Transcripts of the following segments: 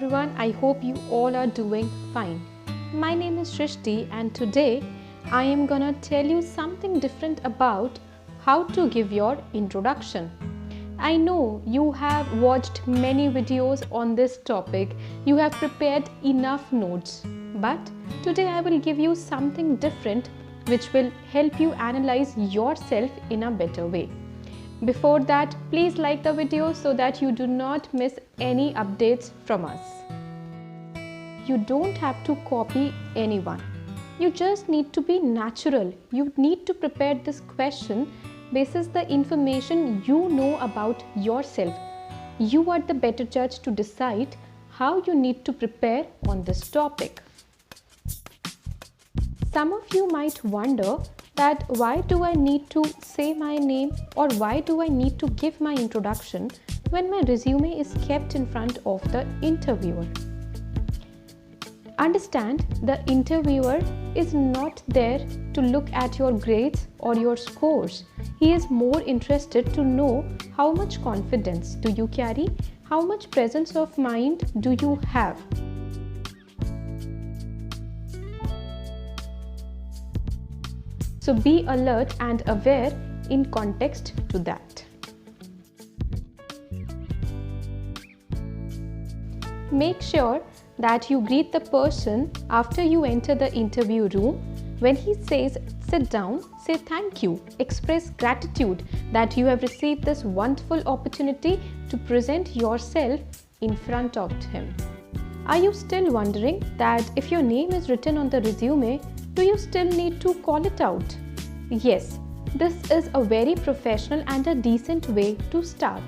everyone. I hope you all are doing fine. My name is Shrishti and today I am gonna tell you something different about how to give your introduction. I know you have watched many videos on this topic, you have prepared enough notes, but today I will give you something different which will help you analyze yourself in a better way. Before that, please like the video so that you do not miss any updates from us. You don't have to copy anyone. You just need to be natural. You need to prepare this question basis the information you know about yourself. You are the better judge to decide how you need to prepare on this topic. Some of you might wonder that why do I need to say my name or why do I need to give my introduction when my resume is kept in front of the interviewer. Understand, the interviewer is not there to look at your grades or your scores. He is more interested to know how much confidence do you carry, how much presence of mind do you have. So be alert and aware in context to that. Make sure that you greet the person after you enter the interview room. When he says sit down, say thank you. Express gratitude that you have received this wonderful opportunity to present yourself in front of him. Are you still wondering that if your name is written on the resume, do you still need to call it out? Yes, this is a very professional and a decent way to start.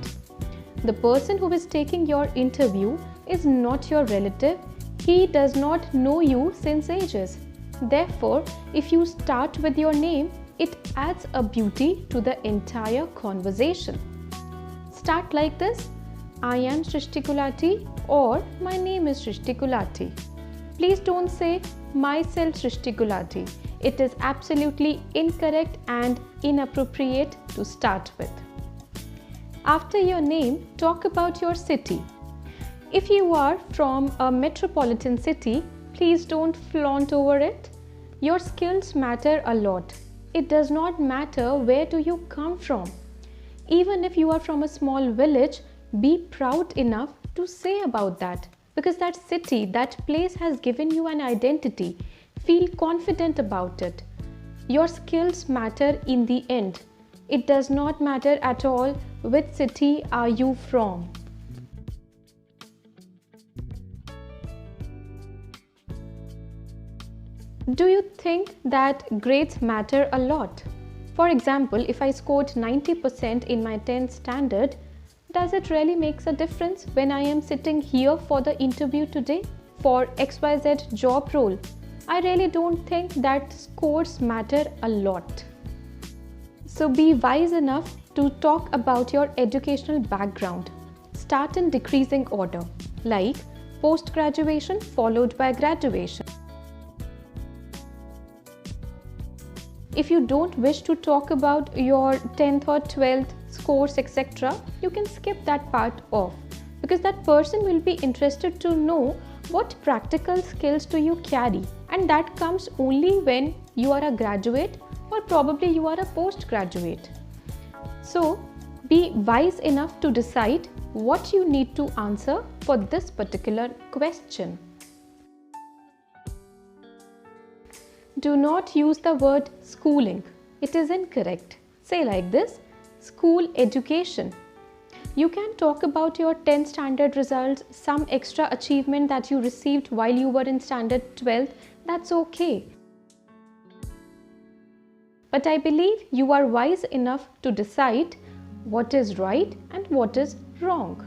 The person who is taking your interview is not your relative. He does not know you since ages. Therefore, if you start with your name, it adds a beauty to the entire conversation. Start like this: I am Shrishti Gulati or my name is Shrishti Gulati. Please don't say myself Shrishti Gulati. It is absolutely incorrect and inappropriate to start with. After your name, talk about your city. If you are from a metropolitan city, please don't flaunt over it. Your skills matter a lot. It does not matter where do you come from. Even if you are from a small village, be proud enough to say about that, because that city, that place has given you an identity. Feel confident about it. Your skills matter in the end. It does not matter at all which city are you from. Do you think that grades matter a lot? For example, if I scored 90% in my 10th standard, does it really make a difference when I am sitting here for the interview today for XYZ job role? I really don't think that scores matter a lot. So be wise enough to talk about your educational background. Start in decreasing order, like post-graduation followed by graduation. If you don't wish to talk about your 10th or 12th scores, etc., you can skip that part off, because that person will be interested to know what practical skills do you carry, and that comes only when you are a graduate or probably you are a postgraduate. So be wise enough to decide what you need to answer for this particular question. Do not use the word schooling. It is incorrect. Say like this: school education. You can talk about your 10th standard results, some extra achievement that you received while you were in standard 12th. That's okay. But I believe you are wise enough to decide what is right and what is wrong.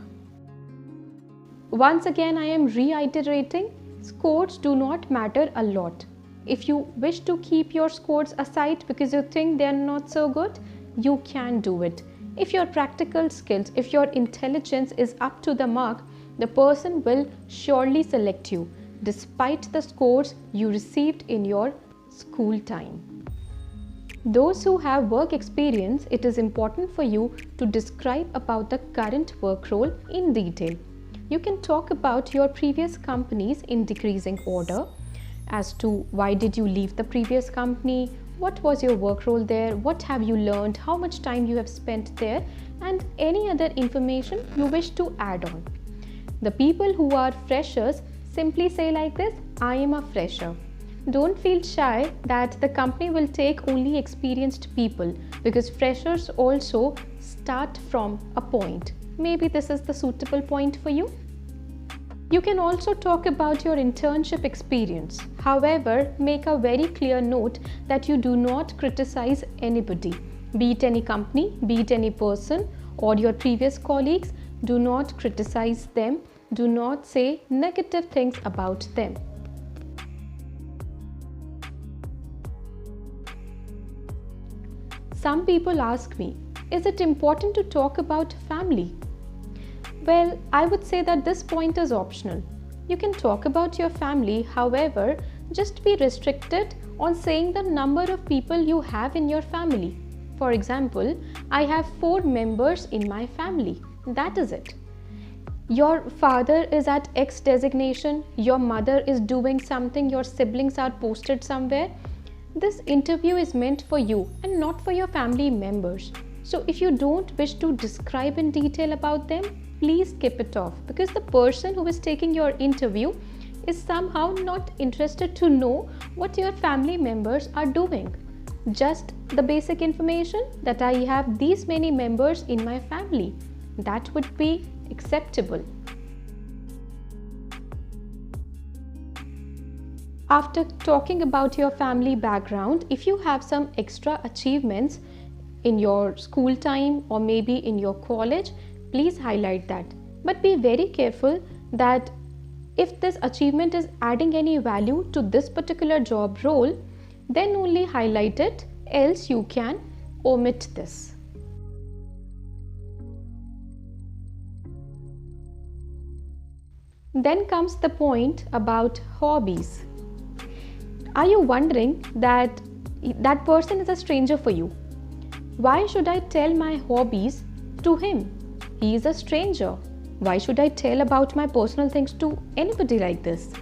Once again, I am reiterating, scores do not matter a lot. If you wish to keep your scores aside because you think they are not so good, you can do it. If your practical skills, if your intelligence is up to the mark, the person will surely select you, despite the scores you received in your school time. Those who have work experience, it is important for you to describe about the current work role in detail. You can talk about your previous companies in decreasing order, as to why did you leave the previous company, what was your work role there, what have you learned, how much time you have spent there, and any other information you wish to add on. The people who are freshers simply say like this, I am a fresher. Don't feel shy that the company will take only experienced people, because freshers also start from a point. Maybe this is the suitable point for you. You can also talk about your internship experience. However, make a very clear note that you do not criticize anybody, be it any company, be it any person or your previous colleagues. Do not criticize them. Do not say negative things about them. Some people ask me, is it important to talk about family? Well, I would say that this point is optional. You can talk about your family, however, just be restricted on saying the number of people you have in your family. For example, I have 4 members in my family. That is it. Your father is at X designation, your mother is doing something, your siblings are posted somewhere. This interview is meant for you and not for your family members. So if you don't wish to describe in detail about them, please keep it off, because the person who is taking your interview is somehow not interested to know what your family members are doing. Just the basic information that I have these many members in my family. That would be acceptable. After talking about your family background, if you have some extra achievements in your school time or maybe in your college, please highlight that. But be very careful that if this achievement is adding any value to this particular job role, then only highlight it, else you can omit this. Then comes the point about hobbies. Are you wondering that that person is a stranger for you? Why should I tell my hobbies to him? He is a stranger. Why should I tell about my personal things to anybody like this?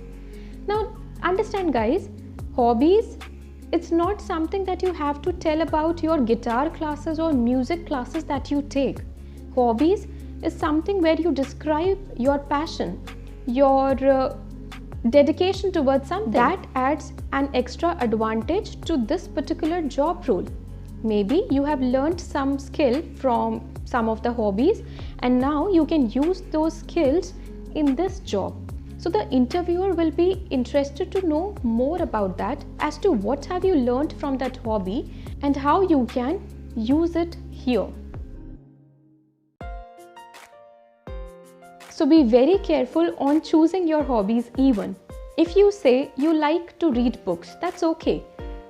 Now, understand guys, hobbies, it's not something that you have to tell about your guitar classes or music classes that you take. Hobbies is something where you describe your passion, your dedication towards something that adds an extra advantage to this particular job role. Maybe you have learned some skill from some of the hobbies and now you can use those skills in this job. So the interviewer will be interested to know more about that, as to what have you learned from that hobby and how you can use it here. So be very careful on choosing your hobbies even. If you say you like to read books, that's okay.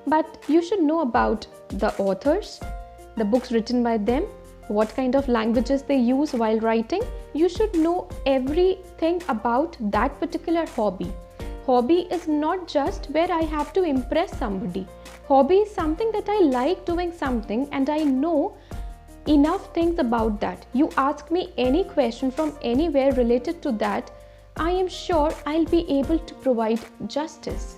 But you should know about the authors, the books written by them, what kind of languages they use while writing. You should know everything about that particular hobby. Hobby is not just where I have to impress somebody. Hobby is something that I like doing something and I know enough things about that. You ask me any question from anywhere related to that, I am sure I'll be able to provide justice.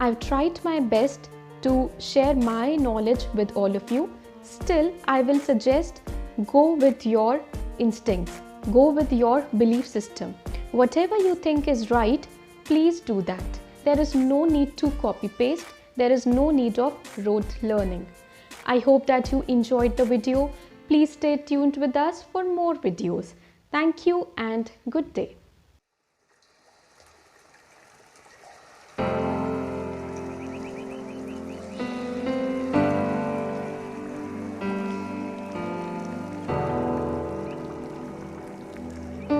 I've tried my best to share my knowledge with all of you. Still, I will suggest go with your instincts, go with your belief system. Whatever you think is right, please do that. There is no need to copy paste. There is no need of rote learning. I hope that you enjoyed the video. Please stay tuned with us for more videos. Thank you and good day.